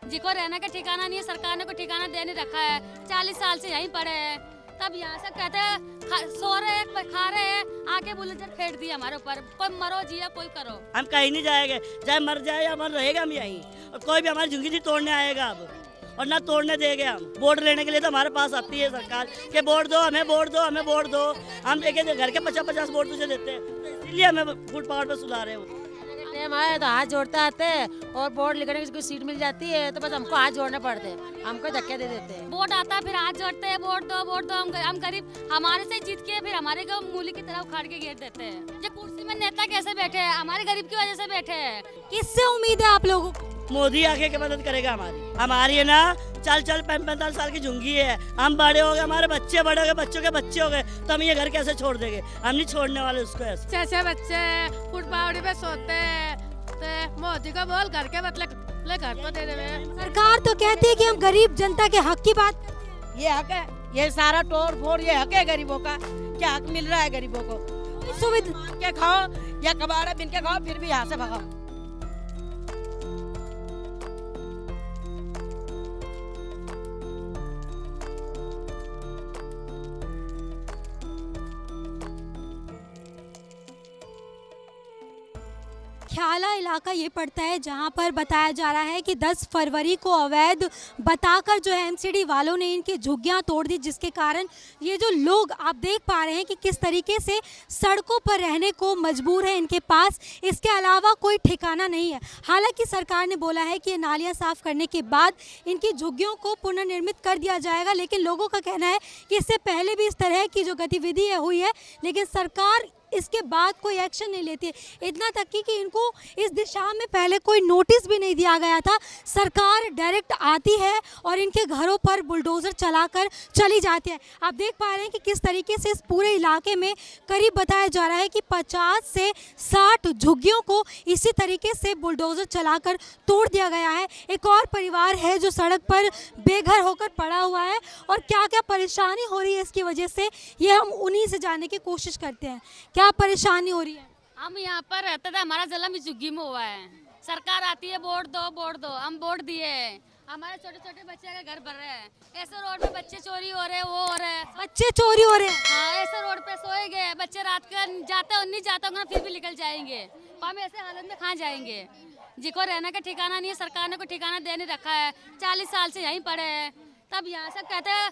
जिसको रहने का ठिकाना नहीं है, सरकार ने कोई ठिकाना दे नहीं रखा है। 40 साल से यहीं पड़े हैं। तब यहाँ से कहते हैं सो रहे हैं, खा रहे हैं, आके बुलडोजर फेंक दिया हमारे ऊपर। कोई मरो जिया कोई करो, हम कहीं नहीं जाएंगे, चाहे मर जाए या मर रहेगा हम यहीं। और कोई भी हमारी झुग्गी नहीं तोड़ने आएगा अब, और ना तोड़ने देंगे हम। वोट लेने के लिए तो हमारे पास आती है सरकार कि वोट दो हमें, वोट दो हमें, वोट दो। हम एक घर के 50-50 वोट तुझे देते हैं, तो इसीलिए हमें फुट पावर पे सुला रहे हो। टाइम आए तो हाथ जोड़ते आते हैं, और वोट लिखने की कोई सीट मिल जाती है तो बस हमको हाथ जोड़ने पड़ते हैं, हमको धक्के दे देते हैं। वोट आता है फिर हाथ जोड़ते हैं, वोट दो वोट दो। हम गरीब हमारे से जीत के फिर हमारे को मूली की तरह उखाड़ के घेर देते हैं। ये कुर्सी में नेता कैसे बैठे हैं? हमारे गरीब की वजह से बैठे हैं। किससे उम्मीद है आप लोगों को? मोदी आके के मदद करेगा हमारी है ना। चल 45 साल की झुंगी है, हम बड़े हो गए, हमारे बच्चे बड़े हो गए, बच्चों के बच्चे हो गए, तो हम ये घर कैसे छोड़ देंगे? हम नहीं छोड़ने वाले उसको ऐसे। छह बच्चे फुटपावड़ी पे सोते हैं, तो मोदी को बोल घर के बदले घर को दे देवे। सरकार तो कहती है कि हम गरीब जनता के हक की बात करते हैं। ये हक है, ये सारा तोड़ फोड़ ये हक है गरीबों का। क्या हक मिल रहा है गरीबों को? कोई सुविधा के खाओ या कबाड़ा बिन के खाओ, फिर भी यहाँ से भगाओ। ख्याला इलाका ये पड़ता है जहां पर बताया जा रहा है कि 10 फरवरी को अवैध बताकर जो है एमसीडी वालों ने इनकी झुग्गियां तोड़ दी, जिसके कारण ये जो लोग आप देख पा रहे हैं कि किस तरीके से सड़कों पर रहने को मजबूर है इनके पास। इसके अलावा कोई ठिकाना नहीं है। हालांकि सरकार ने बोला है कि ये नालियाँ साफ करने के बाद इनकी झुग्गियों को पुनर्निर्मित कर दिया जाएगा, लेकिन लोगों का कहना है कि इससे पहले भी इस तरह की जो गतिविधि हुई है, लेकिन सरकार इसके बाद कोई एक्शन नहीं लेती है। इतना तक कि इनको इस दिशा में पहले कोई नोटिस भी नहीं दिया गया था। सरकार डायरेक्ट आती है और इनके घरों पर बुलडोज़र चलाकर चली जाती है। आप देख पा रहे हैं कि किस तरीके से इस पूरे इलाके में करीब बताया जा रहा है कि 50 से 60 झुग्गियों को इसी तरीके से बुलडोज़र चलाकर तोड़ दिया गया है। एक और परिवार है जो सड़क पर बेघर होकर पड़ा हुआ है, और क्या क्या परेशानी हो रही है इसकी वजह से, ये हम उन्हीं से जानने की कोशिश करते हैं। क्या परेशानी हो रही है? हम यहाँ पर रहते थे, हमारा जन्म इस झुग्गी में हुआ है। सरकार आती है वोट दो वोट दो, हम वोट दिए हैं। हमारे छोटे छोटे बच्चे का घर भर रहे हैं। ऐसे रोड पे बच्चे चोरी हो रहे हैं, वो हो रहे हैं, बच्चे चोरी हो रहे हैं। हाँ, ऐसे रोड पे सोएंगे बच्चे, रात का जाते हो नहीं जाते होंगे फिर भी निकल जाएंगे। तो हम ऐसे हालत में कहाँ जाएंगे? जिसको रहने का ठिकाना नहीं है, सरकार ने कोई ठिकाना दे नहीं रखा है। 40 साल से यहीं पड़े हैं। तब यहाँ से कहते हैं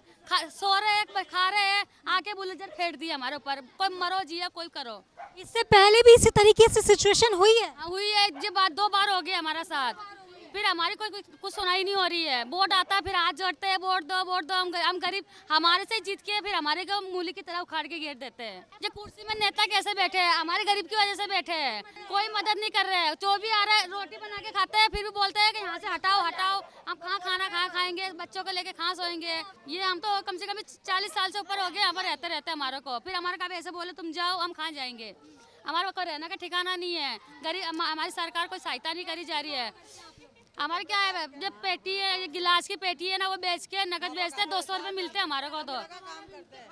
सो रहे हैं, खा रहे हैं, आके बुलडोजर फेंक दिया हमारे ऊपर। कोई मरो जिया कोई करो। इससे पहले भी इसी तरीके से सिचुएशन हुई है? हुई है, ये बात 2 बार हो गई हमारा साथ। फिर हमारी कोई कुछ सुनाई नहीं हो रही है। वोट आता है फिर हाथ जोड़ते हैं, वोट दो वोट दो। हम गरीब हमारे से जीत के फिर हमारे को मूली की तरह उखाड़ के घेर देते हैं। ये कुर्सी में नेता कैसे बैठे हैं? हमारे गरीब की वजह से बैठे हैं। कोई मदद नहीं कर रहे हैं। जो भी आ रहा है रोटी बना के खाते हैं, फिर भी बोलते हैं कि यहाँ से हटाओ हटाओ। हम कहाँ खाएंगे? बच्चों को लेके कहाँ सोएंगे? ये हम तो कम से कम 40 साल से ऊपर हो गए यहाँ पर रहते हमारे को। फिर हमारे कभी ऐसे बोले तुम जाओ, हम कहाँ जाएंगे? हमारे को रहने का ठिकाना नहीं है। गरीब हमारी सरकार कोई सहायता नहीं करी जा रही है। हमारे क्या है, जब पेटी है, ये गिलास की पेटी है ना, वो बेच के नकद बेचते हैं। 200 रुपये मिलते हैं हमारे को, तो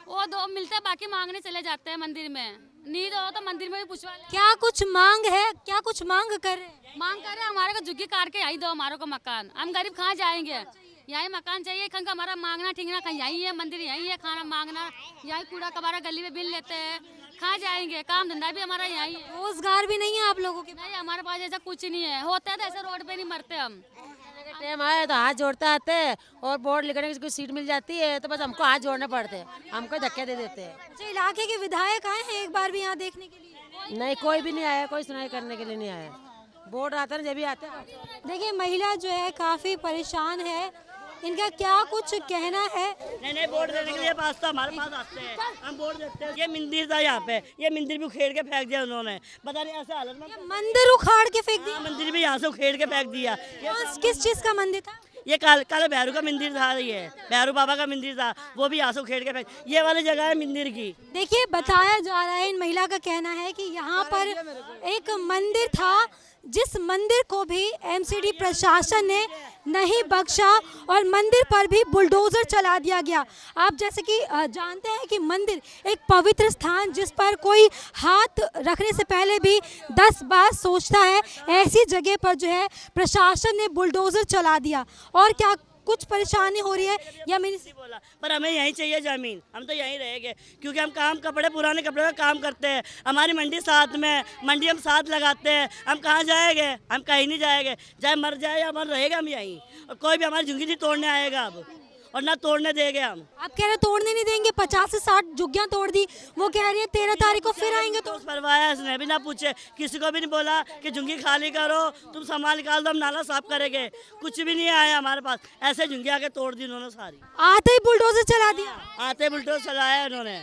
वो 2 मिलते हैं, बाकी मांगने चले जाते हैं मंदिर में। नींद हो तो मंदिर में भी पूछवा ले। क्या कुछ मांग है? क्या कुछ मांग कर रहे हैं? मांग कर रहे हैं हमारे को झुग्गी काट के यहीं दो हमारे को मकान। हम गरीब कहाँ जाएंगे? यहीं मकान चाहिए। खंग हमारा मांगना ठिंगना कहीं यहीं है, मंदिर यहीं है, खाना मांगना यहीं, कूड़ा कबाड़ा गली में बिल लेते हैं। कहाँ जाएंगे? काम धंधा भी हमारा यहीं है। रोजगार भी नहीं है आप लोगों के? नहीं, हमारे पास ऐसा कुछ नहीं है। होता है तो ऐसे रोड पे नहीं मरते हम। टाइम आए तो हाथ जोड़ते आते हैं, और वोट लिखने की कोई सीट मिल जाती है तो बस हमको हाथ जोड़ने पड़ते हैं, हमको धक्के दे देते हैं। अच्छा, इलाके के विधायक आए हैं एक बार भी यहाँ देखने के लिए? नहीं, कोई भी नहीं आया, कोई सुनाई करने के लिए नहीं आया। वोट आता है जब भी आते हैं। देखिए, महिला जो है काफी परेशान है। इनका क्या कुछ कहना है? नहीं वोट देने के लिए पास तो हमारे पास आते हैं, हम वोट देते हैं। ये मंदिर था यहाँ पे, ये मंदिर भी उखेड़ के फेंक दिया उन्होंने। पता नहीं ऐसे हालत में मंदिर उखाड़ के फेंक दिया? मंदिर भी यहाँ से उखेड़ के फेंक दिया। किस चीज का मंदिर था? ये काले भैरू का मंदिर था, ये भैरू बाबा का मंदिर था, वो भी यहाँ से उखेड़ के फेंक। ये वाली जगह है मंदिर की। देखिए, बताया जा रहा है, इन महिला का कहना है कि यहाँ पर एक मंदिर था जिस मंदिर को भी एमसीडी प्रशासन ने नहीं बख्शा और मंदिर पर भी बुलडोजर चला दिया गया। आप जैसे कि जानते हैं कि मंदिर एक पवित्र स्थान जिस पर कोई हाथ रखने से पहले भी 10 बार सोचता है, ऐसी जगह पर जो है प्रशासन ने बुलडोजर चला दिया। और क्या कुछ परेशानी हो रही है या मेरी बोला, पर हमें यहीं चाहिए ज़मीन, हम तो यहीं रहेंगे क्योंकि हम काम पुराने कपड़े का काम करते हैं। हमारी मंडी साथ में, मंडी हम साथ लगाते हैं। हम कहाँ जाएंगे? हम कहीं नहीं जाएंगे, चाहे मर जाए या मर रहेगा हम यहीं। और कोई भी हमारी झुग्गी नहीं तोड़ने आएगा अब, और ना तोड़ने देंगे हम। आप कह रहे हैं तोड़ने नहीं देंगे, 50 से 60 झुग्गियां तोड़ दी, वो कह रही है 13 तारीख को फिर आएंगे। तो परवाया इसने भी ना पूछे, किसी को भी नहीं बोला कि झुग्गी खाली करो, तुम सामान निकाल दो, हम नाला साफ करेंगे। कुछ भी नहीं आया हमारे पास, ऐसे झुग्गी आके तोड़ दी उन्होंने सारी। आते ही बुलडोजर चला दिया। आते ही बुलडोजर चलाया उन्होंने,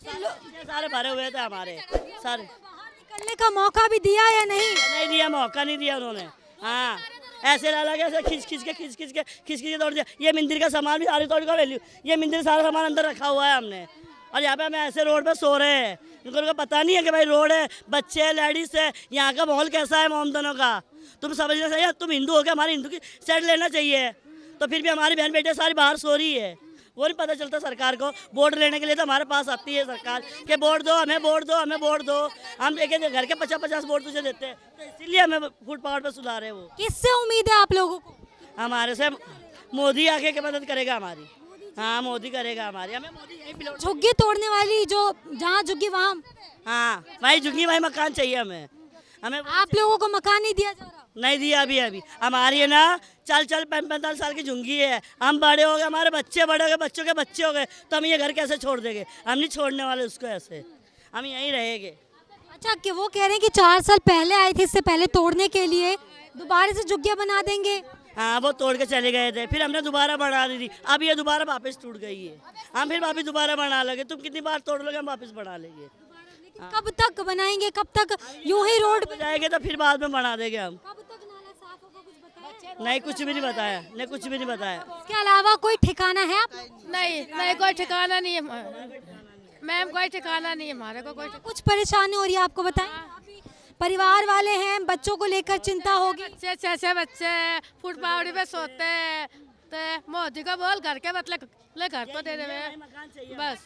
सारे भरे हुए थे हमारे सारे। निकलने का मौका भी दिया या नहीं दिया, मौका नहीं दिया उन्होंने। हाँ, ऐसे लगा ऐसे खींच के तोड़ दिया। ये मंदिर का सामान भी सारी तोड़ का वैल्यू, ये मंदिर सारा सामान अंदर रखा हुआ है हमने। और यहाँ पे हम ऐसे रोड पे सो रहे हैं, उनको पता नहीं है कि भाई रोड है, बच्चे है, लेडीज है, यहाँ का माहौल कैसा है मोमदनों का। तुम समझना चाहिए, तुम हिंदू हो गए, हमारे हिंदू की साइड लेना चाहिए। तो फिर भी हमारी बहन बेटे सारी बाहर सो रही है, वो नहीं पता चलता सरकार को। वोट लेने के लिए तो हमारे पास आती है सरकार कि वोट दो हमें, वोट दो हमें, वोट दो। हम एक घर के 50-50 वोट तुझे देते हैं, तो इसीलिए हमें फुटपाथ पे सुला रहे हैं। वो किससे उम्मीद है आप लोगों को? हमारे से मोदी आके के मदद करेगा हमारी। हाँ, मोदी करेगा हमारी। हमें मोदी यही पिलौट। झुग्गी तोड़ने वाली जो जहाँ झुग्गी वहाँ, हाँ वही झुग्गी वही मकान चाहिए हमें। आप लोगों को मकान नहीं दिया जा रहा? नहीं दिया अभी हमारी है ना, चल 45 साल की झुंगी है। हम बड़े हो गए, हमारे बच्चे बड़े हो गए, बच्चों के बच्चे हो गए, तो हम ये घर कैसे छोड़ देंगे? हम नहीं छोड़ने वाले उसको ऐसे, हम यहीं रहेंगे। अच्छा, कि वो कह रहे हैं कि 4 साल पहले आए थे इससे पहले तोड़ने के लिए, दोबारा से झुग्गियाँ बना देंगे। हाँ, वो तोड़ के चले गए थे, फिर हमने दोबारा बना दी थी। अब ये दोबारा वापस टूट गई है, हम फिर वापस दोबारा बना लेंगे। तुम कितनी बार तोड़ लोगे, हम वापस बना लेंगे। कब तक बनाएंगे? कब तक यूं ही रोड हो जाएंगे तो फिर बाद में बना देंगे हम। कब तक नाला साफ होगा, कुछ बताया? नहीं, कुछ भी नहीं बताया, नहीं कुछ भी नहीं बताया। इसके अलावा कोई ठिकाना है आप? नहीं कोई ठिकाना नहीं है मैम, कोई ठिकाना नहीं है हमारे को। कोई कुछ परेशानी हो रही है आपको? बताएं। परिवार वाले हैं, बच्चों को लेकर चिंता होगी। अच्छे बच्चे फुटपाथ पे सोते हैं, तो मोदी को बोल घर के मतलब घर तो दे देवे बस।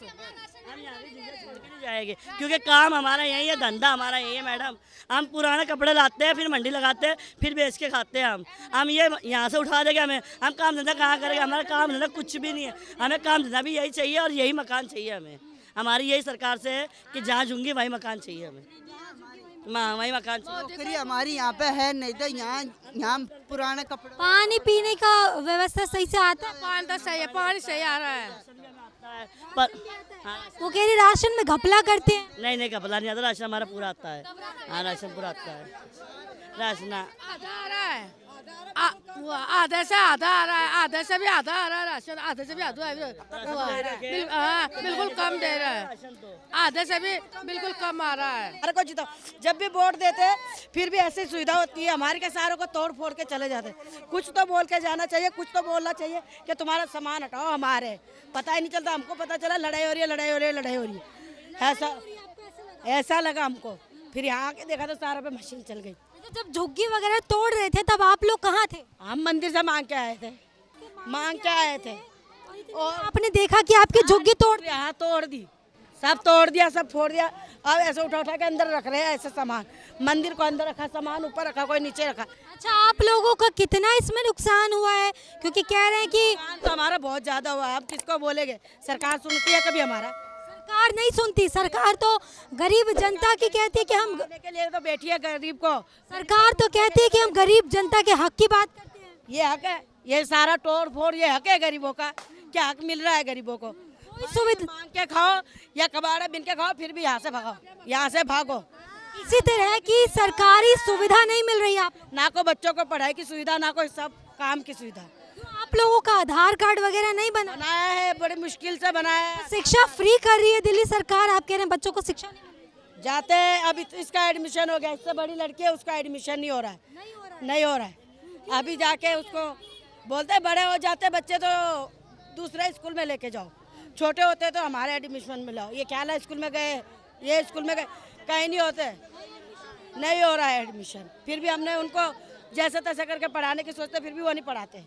हम यहाँ की जगह छोड़ के नहीं जाएंगे क्योंकि काम हमारा यही है, धंधा हमारा यही है मैडम। हम पुराने कपड़े लाते हैं, फिर मंडी लगाते हैं, फिर बेच के खाते हैं हम ये यहाँ से उठा देंगे हमें। हम काम धंधा कहाँ करेंगे? हमारा काम धंधा कुछ भी नहीं है। हमें काम धंधा भी यही चाहिए और यही मकान चाहिए हमें। हमारी यही सरकार से है कि जहाँ झुंगी वही मकान चाहिए हमें, वही मकान चाहिए। नौकरी हमारी यहाँ पे है नहीं, तो यहाँ पुराने कपड़े। पानी पीने का व्यवस्था सही से आता है? पानी तो सही है, पानी सही आ रहा है। पर हाँ, वो कह रही राशन में घपला करते हैं। नहीं घपला नहीं आता, राशन हमारा पूरा आता है। हाँ, राशन पूरा आता है। राशन आधा आ रहा है, आधे से आधा आ रहा है, आधे से भी आधा आ रहा है राशन, आधे से भी आधा हाँ बिल्कुल कम दे रहा है, आधे से भी बिल्कुल कम आ रहा है। हमारे को जितो जब भी वोट देते हैं फिर भी ऐसी सुविधा होती है, हमारे के सारों को तोड़ फोड़ के चले जाते। कुछ तो बोल के जाना चाहिए, कुछ तो बोलना चाहिए कि तुम्हारा सामान हटाओ, हमारे पता ही नहीं चलता। हमको पता चला लड़ाई हो रही है, लड़ाई हो रही है, लड़ाई हो रही है, ऐसा लगा हमको। फिर यहाँ आके देखा तो सारा पे मशीन चल गई। जब झुग्गी वगैरह तोड़ रहे थे तब आप लोग कहाँ थे? हम मंदिर से मांग के आए थे और आपने देखा कि आपकी झुग्गी तोड़ यहाँ तोड़ दी, सब तोड़ दिया, सब फोड़ दिया। अब ऐसे उठा के अंदर रख रहे हैं ऐसे सामान, मंदिर को अंदर रखा, सामान ऊपर रखा, कोई नीचे रखा। अच्छा, आप लोगों का कितना इसमें नुकसान हुआ है? क्योंकि कह रहे हैं कि नुकसान तो हमारा बहुत ज्यादा हुआ है। अब किसको बोलेंगे? सरकार सुनती है कभी हमारा? सरकार नहीं सुनती। सरकार तो गरीब जनता की कहती है कि हम, के लिए तो बैठी है गरीब को। सरकार तो कहती है कि हम गरीब जनता के हक की बात करते हैं। ये हक है, ये सारा तोड़ फोड़ ये हक है गरीबों का। क्या हक मिल रहा है गरीबों को? कोई सुविधा मांग के खाओ या कबाड़ा बिन के खाओ, फिर भी यहाँ से भागो, यहाँ से भागो। इसी तरह की सरकारी सुविधा नहीं मिल रही आप ना को बच्चों को पढ़ाई की सुविधा, ना कोई सब काम की सुविधा। आप लोगों का आधार कार्ड वगैरह नहीं बना? बनाया है, बड़ी मुश्किल से बनाया है। शिक्षा फ्री कर रही है दिल्ली सरकार, आप कह रहे हैं बच्चों को शिक्षा नहीं मिल रही। जाते हैं, अभी तो इसका एडमिशन हो गया, इससे बड़ी लड़की है, उसका एडमिशन नहीं हो रहा है। अभी जाके उसको बोलते बड़े हो जाते बच्चे तो दूसरे स्कूल में लेके जाओ, छोटे होते तो हमारे एडमिशन में लाओ। ये क्या स्कूल में गए, ये स्कूल में गए, कहीं नहीं होते। नहीं हो रहा है एडमिशन। फिर भी हमने उनको जैसे तैसे करके पढ़ाने की सोचते, फिर भी वो नहीं पढ़ाते,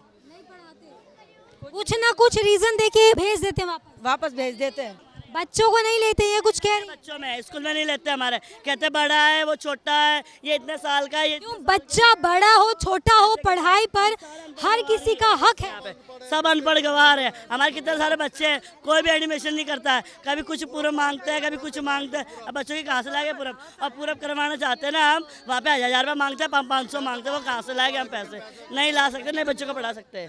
कुछ ना कुछ रीजन देके भेज देते हैं वापस भेज देते हैं। बच्चों को नहीं लेते, ये कुछ कह रही हैं। बच्चों में स्कूल में नहीं लेते हमारे, कहते बड़ा है वो छोटा है, ये इतने साल का है, ये क्यों? बच्चा बड़ा हो छोटा हो, पढ़ाई पर हर किसी का हक है। सब अनपढ़ गवार है। हमारे कितने सारे बच्चे हैं, कोई भी एडमिशन नहीं करता है। कभी कुछ पूरब मांगते हैं, कभी कुछ मांगते हैं। अब बच्चों की कहाँ से लाएंगे पूरब? अब पूरब करवाना चाहते हैं ना हम, वहाँ पे 1000 रुपये मांगते हैं, 500 मांगते हैं, वो कहाँ से लाएंगे हम पैसे? नहीं ला सकते, नहीं बच्चों को पढ़ा सकते।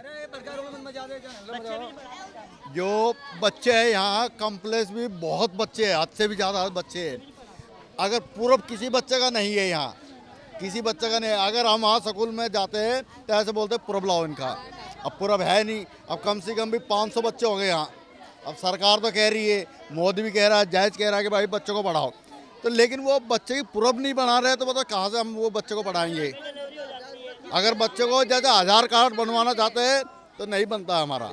जो बच्चे हैं यहाँ कॉम्प्लेक्स भी बहुत बच्चे हैं, हद से भी ज़्यादा बच्चे हैं। अगर पूरब किसी बच्चे का नहीं है यहाँ, किसी बच्चे का नहीं है। अगर हम वहाँ स्कूल में जाते हैं तो ऐसे बोलते हैं पूरब लाओ इनका। अब पूरब है नहीं। अब कम से कम भी 500 बच्चे हो गए यहाँ। अब सरकार तो कह रही है, मोदी भी कह रहा है, जायज़ कह रहा है कि भाई बच्चों को पढ़ाओ, तो लेकिन वो बच्चे की पूरब नहीं बना रहे, तो बताओ कहाँ से हम वो बच्चे को पढ़ाएंगे? अगर बच्चे को जैसे आधार कार्ड बनवाना चाहते हैं तो नहीं बनता हमारा।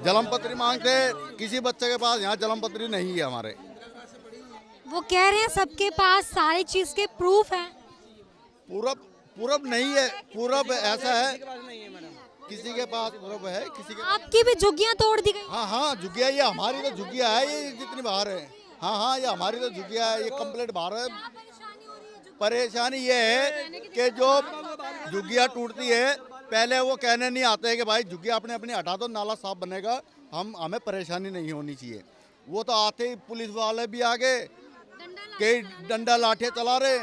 जन्म पत्री मांगते, किसी बच्चे के पास यहाँ जन्म पत्री नहीं है हमारे। वो कह रहे हैं सबके पास सारी चीज के प्रूफ हैं। पूरब नहीं है। पूरब ऐसा है, किसी के पास पूरब है, किसी के। आपकी भी झुग्गियां तोड़ दी गई। हाँ झुग्गिया, ये हमारी तो झुग्गिया है, ये जितनी बाहर है। हाँ ये हमारी तो झुग्गिया है, ये कंप्लीट बाहर है। परेशानी ये है कि जो झुग्गिया टूटती है, पहले वो कहने नहीं आते कि भाई झुग्गिया अपने अपनी हटा दो, नाला साफ बनेगा, हमें परेशानी नहीं होनी चाहिए। वो तो आते ही पुलिस वाले भी आगे कई डंडा लाठियाँ चला रहे।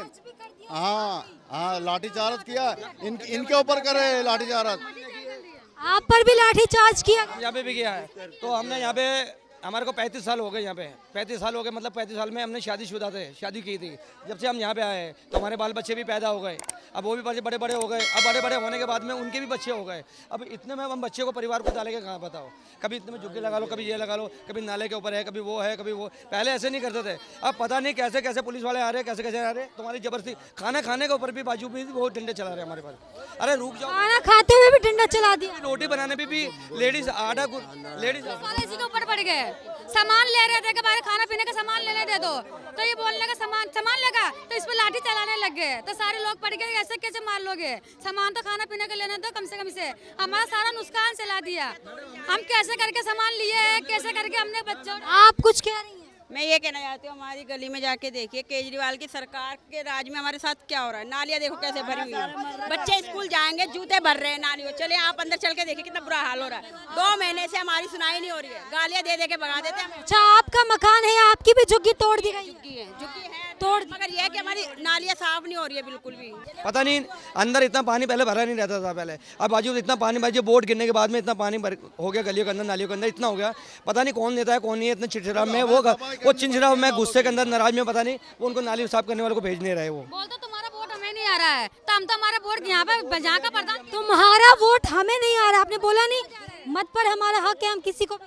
हाँ लाठी चार्ज किया, इनके ऊपर करे लाठी चार्ज। आप पर भी लाठी चार्ज किया? यहाँ पे भी किया है। तो हमने यहाँ पे, हमारे को 35 साल हो गए यहाँ पे। 35 साल हो गए, मतलब 35 साल में हमने शादीशुदा थे, शादी की थी। जब से हम यहाँ पे आए तो हमारे बाल बच्चे भी पैदा हो गए। अब वो भी बड़े बड़े हो गए। अब बड़े बड़े होने के बाद में उनके भी बच्चे हो गए। अब इतने में हम बच्चे को, परिवार को डालेंगे कहाँ, बताओ? कभी इतने में झुग्गी लगा लो, कभी ये लगा लो, कभी नाले के ऊपर है, कभी वो है, कभी वो। पहले ऐसे नहीं करते थे। अब पता नहीं कैसे कैसे पुलिस वाले आ रहे, कैसे कैसे आ रहे। तुम्हारी जबरदस्ती खाना खाने के ऊपर भी, बाजू भी वो डंडे चला रहे हमारे पास। अरे रुक जाओ, खाना खाते हुए भी डंडा चला दिया। रोटी बनाने में भी लेडीज, आधा लेडीज इसी के ऊपर पड़ गए। सामान ले रहे थे कि भाई खाना पीने का सामान लेने दे दो, तो ये बोलने का सामान लेगा, तो इस पर लाठी चलाने लग गए। तो सारे लोग पड़ गए, ऐसे कैसे मार लोगे? सामान तो खाना पीने का लेने दो कम से कम से। हमारा सारा नुकसान चला दिया। हम कैसे करके सामान लिए हैं, कैसे करके हमने बच्चों। आप कुछ कह रही हैं? मैं ये कहना चाहती हूँ, हमारी गली में जाके देखिए केजरीवाल की सरकार के राज में हमारे साथ क्या हो रहा है। नालियाँ देखो कैसे भरी हुई है, बच्चे स्कूल जाएंगे जूते भर रहे हैं नालियों। चले आप अंदर चल के देखिए कितना बुरा हाल हो रहा है। 2 महीने से हमारी सुनाई नहीं हो रही है, गालियाँ दे के भगा देते हैं। अच्छा, आपका मकान है, आपकी भी झुग्गी तोड़ दी गई? झुग्गी है तोड़, मगर यह है कि हमारी नालियाँ साफ नहीं हो रही है बिल्कुल भी। पता नहीं, अंदर इतना पानी पहले भरा नहीं रहता था पहले। अब बाजू इतना पानी, बाजू बोर्ड गिरने के बाद में इतना पानी हो गया गलियों के अंदर, नालियों के अंदर इतना हो गया। पता नहीं कौन नेता है कौन नहीं है, इतना चिड़चिड़ा में वो चिड़चिड़ा में, गुस्से के अंदर, नाराज में, पता नहीं वो उनको नाली साफ करने वालों को भेज नहीं रहे। वो बोलते तुम्हारा वोट हमें नहीं आ रहा है, तो हम तो हमारा वोट यहाँ पे, जहाँ का प्रधान। तुम्हारा वोट हमें नहीं आ रहा, आपने बोला नहीं मत पर हमारा हक है, हम किसी को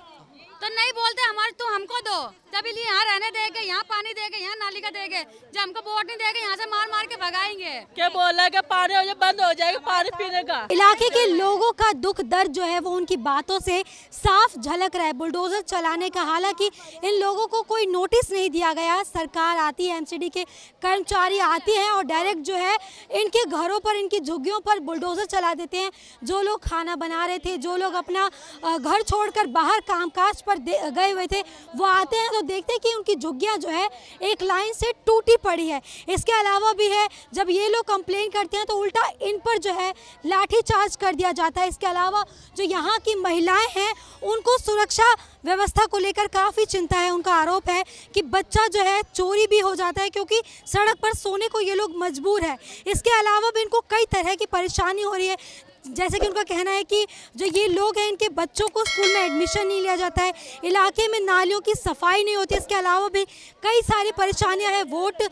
तो नहीं बोलते हमारे, तुम हमको दो। जब यहाँ रहने देंगे, यहाँ पानी देंगे, यहाँ नाली का देंगे, जब हमको वोट नहीं देंगे यहाँ से मार मार के भगाएंगे। क्या बोला कि पानी बंद हो जाएगा, पानी पीने का। इलाके के लोगों का दुख दर्द जो है वो उनकी बातों से साफ झलक रहा है। बुलडोजर चलाने का, हालांकि इन लोगों को कोई नोटिस नहीं दिया गया। सरकार आती है, एमसीडी के कर्मचारी आती हैं और डायरेक्ट जो है इनके घरों पर, इनकी झुग्गियों पर बुलडोजर चला देते हैं। जो लोग खाना बना रहे थे, जो लोग अपना घर छोड़कर बाहर कामकाज पर गए हुए थे, वो आते हैं तो देखते हैं कि उनकी झुग्गियां जो है एक लाइन से टूटी पड़ी है। इसके अलावा भी है, जब ये लोग कंप्लेन करते हैं तो उल्टा इन पर जो है लाठी चार्ज कर दिया जाता है। इसके अलावा जो यहाँ की महिलाएं हैं, उनको सुरक्षा व्यवस्था को लेकर काफ़ी चिंता है। उनका आरोप है कि बच्चा जो है चोरी भी हो जाता है, क्योंकि सड़क पर सोने को ये लोग मजबूर है। इसके अलावा भी इनको कई तरह की परेशानी हो रही है। जैसे कि उनका कहना है कि जो ये लोग हैं, इनके बच्चों को स्कूल में एडमिशन नहीं लिया जाता है, इलाके में नालियों की सफाई नहीं होती। इसके अलावा भी कई सारी परेशानियां हैं। वोट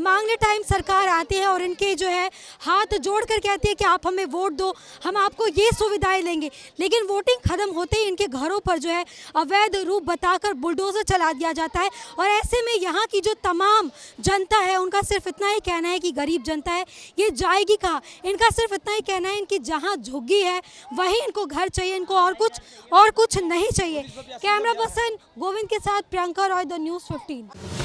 मांगने टाइम सरकार आती है और इनके जो है हाथ जोड़ कर कहती है कि आप हमें वोट दो, हम आपको ये सुविधाएं लेंगे। लेकिन वोटिंग खत्म होते ही इनके घरों पर जो है अवैध रूप बताकर बुलडोजर चला दिया जाता है। और ऐसे में यहाँ की जो तमाम जनता है, उनका सिर्फ इतना ही कहना है कि गरीब जनता है, ये जाएगी कहाँ। इनका सिर्फ इतना ही कहना है इनकी जहाँ झुग्गी है वहीं इनको घर चाहिए, इनको और कुछ नहीं चाहिए। कैमरा पर्सन गोविंद के साथ प्रियंका रॉय, द न्यूज़ 15।